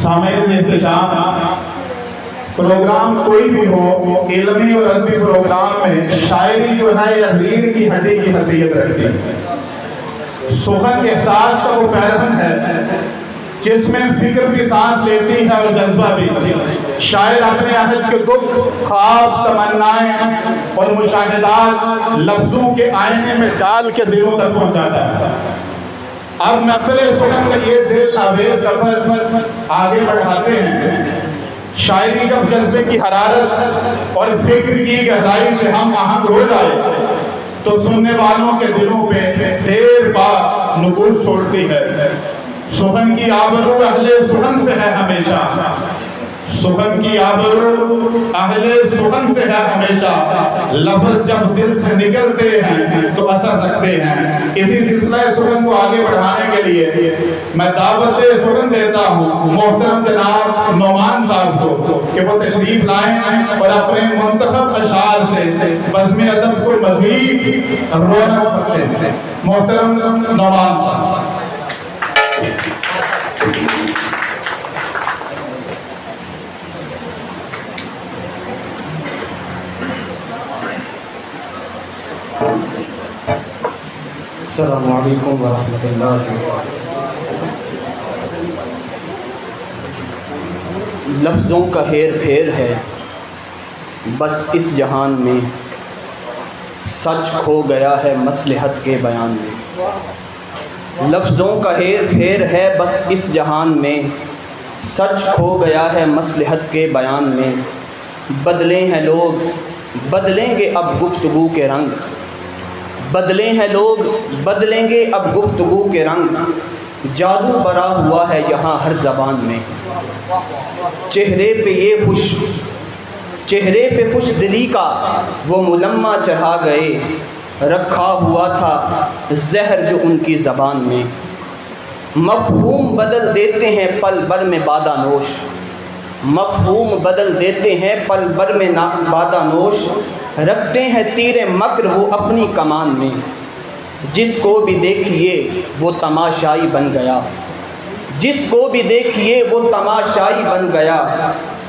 सामईन Ehtesham, programme कोई भी हो, इल्मी और अदबी प्रोग्राम में शायरी जो है या रीढ़ की हड्डी की हैसियत रखती है। सुखन एहसास का वो पैरहन है जिसमें फिक्र भी सांस लेती है और जज्बा भी। शायर अपने अहद के दुख, ख्वाब, तमन्नाएं और मुशाहिदात लफ्जों के आईने में डाल के दिलों तक पहुंचाता है। अब महफिल सुखन का ये दिल आवेज सफर पर आगे बढ़ाते हैं। शायरी जब जज्बे की हरारत और फिक्र की गहराई से हम आहंग हो जाए तो सुनने वालों के दिलों पे देर बाद नुफूज़ छोड़ती है। सुखन की आबरू अहले सुखन से है हमेशा, सुखन की आबरू अहले सुखन से है हमेशा। लफ्ज़ जब दिल से निकलते हैं तो असर रखते हैं। इसी सिलसिला सुखन को आगे बढ़ाने के लिए मैं दावत सुखन देता हूँ मोहतरम जनाब नौमान साहब को कि वो तशरीफ लाएं और अपने मुंतखब अशार से बज़्म अदब को मज़ीद रौनक बख्शें। मोहतरम नौमान साहब। अस्सलामु अलैकुम वरहमतुल्लाहि लफ्ज़ों का हेर फेर है बस इस जहान में, सच खो गया है मसलहत के बयान में। लफ्ज़ों का हेर फेर है बस इस जहान में, सच खो गया है मसलहत के बयान में। बदले हैं लोग, बदलेंगे अब गुफ्तगू के रंग, बदले हैं लोग, बदलेंगे अब गुफ्तगू के रंग। जादू बरा हुआ है यहाँ हर ज़बान में, चेहरे पे खुश दिली का वो मुलम्मा चढ़ा गए। रखा हुआ था जहर जो उनकी ज़बान में। मफ़हूम बदल देते हैं पल भर में बादानोश, मफ़हूम बदल देते हैं पल भर में बादानोश। रखते हैं तीरे मक्र वो अपनी कमान में, जिसको भी देखिए वो तमाशाई बन गया, जिसको भी देखिए वो तमाशाई बन गया।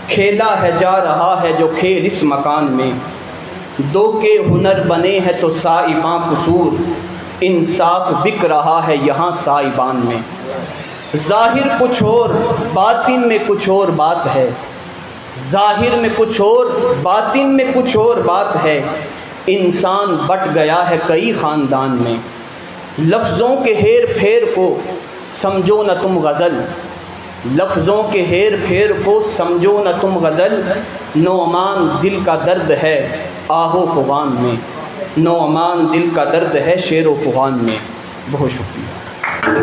खेला है जा रहा है जो खेल इस मकान में, दो के हुनर बने हैं तो साइबां कसूर, इंसाफ बिक रहा है यहाँ साइबान में। ज़ाहिर कुछ और बातिन में कुछ और बात है, ज़ाहिर में कुछ और बातिन में कुछ और बात है। इंसान बट गया है कई ख़ानदान में। लफ्ज़ों के हेर फेर को समझो न तुम गज़ल, लफ्ज़ों के हेर फेर को समझो न तुम गज़ल। नौमान दिल का दर्द है आहो फ़ुगान में, नौमान दिल का दर्द है शेर व फ़ुगान में। बहुत शुक्रिया।